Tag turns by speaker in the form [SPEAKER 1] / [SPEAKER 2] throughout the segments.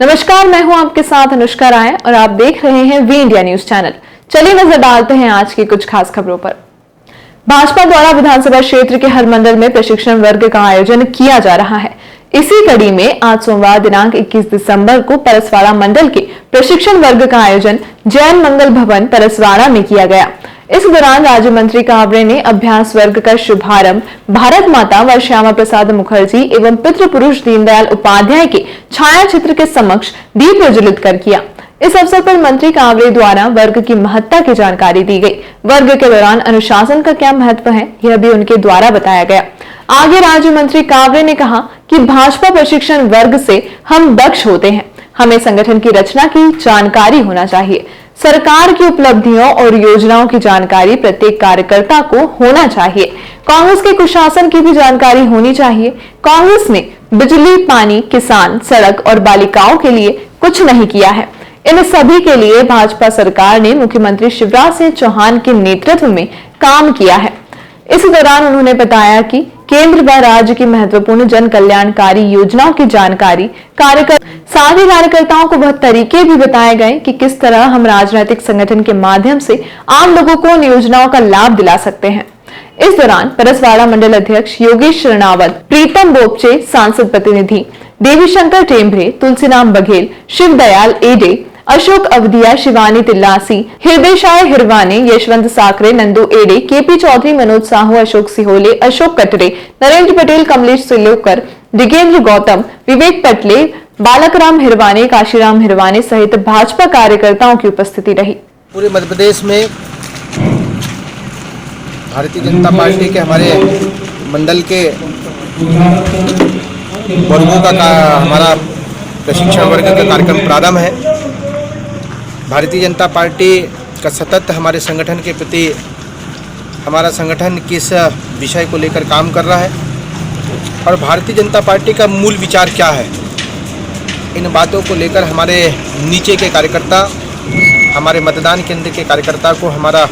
[SPEAKER 1] नमस्कार, मैं हूं आपके साथ अनुष्का राय और आप देख रहे हैं वी इंडिया न्यूज चैनल। चलिए नजर डालते हैं आज की कुछ खास खबरों पर। भाजपा द्वारा विधानसभा क्षेत्र के हर मंडल में प्रशिक्षण वर्ग का आयोजन किया जा रहा है। इसी कड़ी में आज सोमवार दिनांक 21 दिसंबर को परसवाड़ा मंडल के प्रशिक्षण वर्ग का आयोजन जैन मंगल भवन परसवाड़ा में किया गया। इस दौरान राज्य मंत्री कावरे ने अभ्यास वर्ग का शुभारंभ भारत माता व श्यामा प्रसाद मुखर्जी एवं पितृ पुरुष दीनदयाल उपाध्याय के छाया चित्र के समक्ष दीप प्रज्वलित कर किया। इस अवसर पर मंत्री कावरे द्वारा वर्ग की महत्ता की जानकारी दी गई। वर्ग के दौरान अनुशासन का क्या महत्व है, यह भी उनके द्वारा बताया गया। आगे राज्य मंत्री कावरे ने कहा कि भाजपा प्रशिक्षण वर्ग से हम दक्ष होते हैं। हमें संगठन की रचना की जानकारी होना चाहिए। सरकार की उपलब्धियों और योजनाओं की जानकारी प्रत्येक कार्यकर्ता को होना चाहिए। कांग्रेस के कुशासन की भी जानकारी होनी चाहिए। कांग्रेस ने बिजली, पानी, किसान, सड़क और बालिकाओं के लिए कुछ नहीं किया है। इन सभी के लिए भाजपा सरकार ने मुख्यमंत्री शिवराज सिंह चौहान के नेतृत्व में काम किया है। इस दौरान उन्होंने बताया कि केंद्र व राज्य की महत्वपूर्ण जन कल्याणकारी योजनाओं की जानकारी साथ ही कार्यकर्ताओं को बहुत तरीके भी बताए गए कि किस तरह हम राजनीतिक संगठन के माध्यम से आम लोगों को उन योजनाओं का लाभ दिला सकते हैं। इस दौरान परसवाड़ा मंडल अध्यक्ष योगेश शरणावत, प्रीतम बोपचे, सांसद प्रतिनिधि देवीशंकर टेम्भरे, तुलसीराम बघेल, शिव दयाल एडे, अशोक अवधिया, शिवानी तिल्लासी, हृदय हिरवाने, यशवंत साकरे, नंदू एडे, केपी चौधरी, मनोज साहू, अशोक सिहोले, अशोक कटरे, नरेंद्र पटेल, कमलेश सिलोकर, दिगेंद्र गौतम, विवेक पटले, बालकराम हिरवाने, काशीराम हिरवाने सहित भाजपा कार्यकर्ताओं की उपस्थिति रही।
[SPEAKER 2] पूरे मध्य प्रदेश में भारतीय जनता पार्टी के हमारे मंडल के वर्गों का हमारा प्रशिक्षण वर्ग का कार्यक्रम प्रारंभ है। भारतीय जनता पार्टी का सतत हमारे संगठन के प्रति हमारा संगठन किस विषय को लेकर काम कर रहा है और भारतीय जनता पार्टी का मूल विचार क्या है, इन बातों को लेकर हमारे नीचे के कार्यकर्ता, हमारे मतदान केंद्र के कार्यकर्ता को हमारा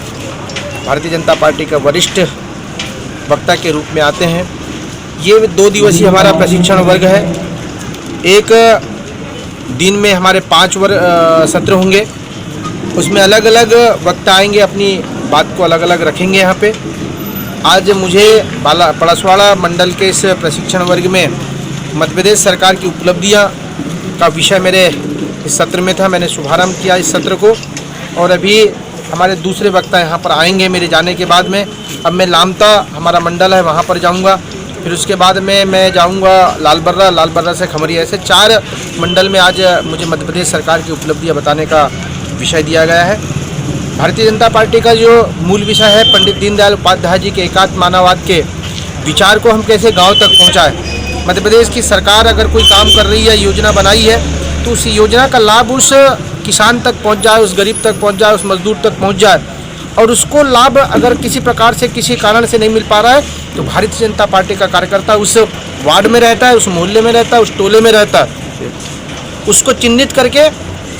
[SPEAKER 2] भारतीय जनता पार्टी का वरिष्ठ वक्ता के रूप में आते हैं। ये 2 दिवसीय हमारा प्रशिक्षण वर्ग है। एक दिन में हमारे 5 सत्र होंगे, उसमें अलग अलग वक्ता आएंगे, अपनी बात को अलग अलग रखेंगे। यहाँ पे आज मुझे परसवाड़ा मंडल के इस प्रशिक्षण वर्ग में मध्य प्रदेश सरकार की उपलब्धियाँ का विषय मेरे इस सत्र में था। मैंने शुभारंभ किया इस सत्र को और अभी हमारे दूसरे वक्ता यहाँ पर आएंगे मेरे जाने के बाद में। अब मैं लामता हमारा मंडल है वहाँ पर जाऊँगा, फिर उसके बाद में मैं जाऊँगा लालबर्रा से खमरिया। ऐसे 4 मंडल में आज मुझे मध्य प्रदेश सरकार की उपलब्धियाँ बताने का विषय दिया गया है। भारतीय जनता पार्टी का जो मूल विषय है, पंडित दीनदयाल उपाध्याय जी के एकात्म मानववाद के विचार को हम कैसे गाँव तक पहुँचाएँ। मध्य प्रदेश की सरकार अगर कोई काम कर रही है, योजना बनाई है, तो उस योजना का लाभ उस किसान तक पहुंच जाए, उस गरीब तक पहुंच जाए, उस मजदूर तक पहुंच जाए। और उसको लाभ अगर किसी प्रकार से किसी कारण से नहीं मिल पा रहा है तो भारतीय जनता पार्टी का कार्यकर्ता उस वार्ड में रहता है, उस मोहल्ले में रहता है, उस टोले में रहता है, उसको चिन्हित करके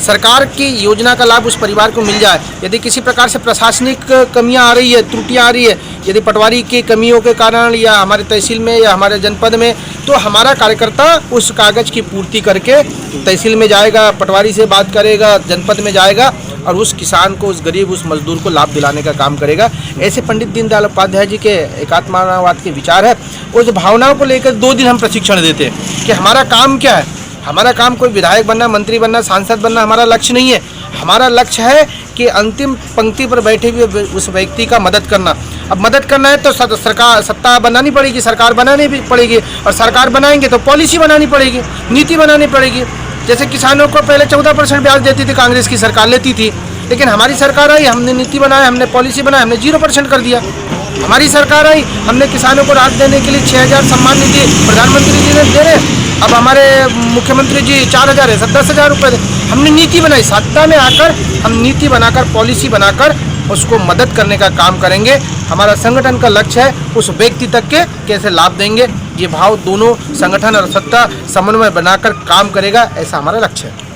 [SPEAKER 2] सरकार की योजना का लाभ उस परिवार को मिल जाए। यदि किसी प्रकार से प्रशासनिक कमियां आ रही है, त्रुटियां आ रही है, यदि पटवारी की कमियों के कारण या हमारे तहसील में या हमारे जनपद में, तो हमारा कार्यकर्ता उस कागज की पूर्ति करके तहसील में जाएगा, पटवारी से बात करेगा, जनपद में जाएगा और उस किसान को, उस गरीब, उस मजदूर को लाभ दिलाने का काम करेगा। ऐसे पंडित दीनदयाल उपाध्याय जी के एकात्म मानववाद के विचार है। उस भावनाओं को लेकर 2 दिन हम प्रशिक्षण देते हैं कि हमारा काम क्या है। हमारा काम कोई विधायक बनना, मंत्री बनना, सांसद बनना हमारा लक्ष्य नहीं है। हमारा लक्ष्य है कि अंतिम पंक्ति पर बैठे हुए उस व्यक्ति का मदद करना। अब मदद करना है तो सरकार, सत्ता बनानी पड़ेगी, सरकार बनानी भी पड़ेगी और सरकार बनाएंगे तो पॉलिसी बनानी पड़ेगी, नीति बनानी पड़ेगी। जैसे किसानों को पहले 14% ब्याज देती थी, कांग्रेस की सरकार लेती थी, लेकिन हमारी सरकार आई, हमने नीति बनाया, हमने पॉलिसी बनाया, हमने 0% कर दिया। हमारी सरकार आई, हमने किसानों को राहत देने के लिए 6,000 सम्मान निधि प्रधानमंत्री जी ने दे रहे। अब हमारे मुख्यमंत्री जी 4,000 है, 10,000 रुपये। हमने नीति बनाई, सत्ता में आकर हम नीति बनाकर, पॉलिसी बनाकर उसको मदद करने का काम करेंगे। हमारा संगठन का लक्ष्य है उस व्यक्ति तक के कैसे लाभ देंगे। ये भाव दोनों संगठन और सत्ता समन्वय बनाकर काम करेगा, ऐसा हमारा लक्ष्य है।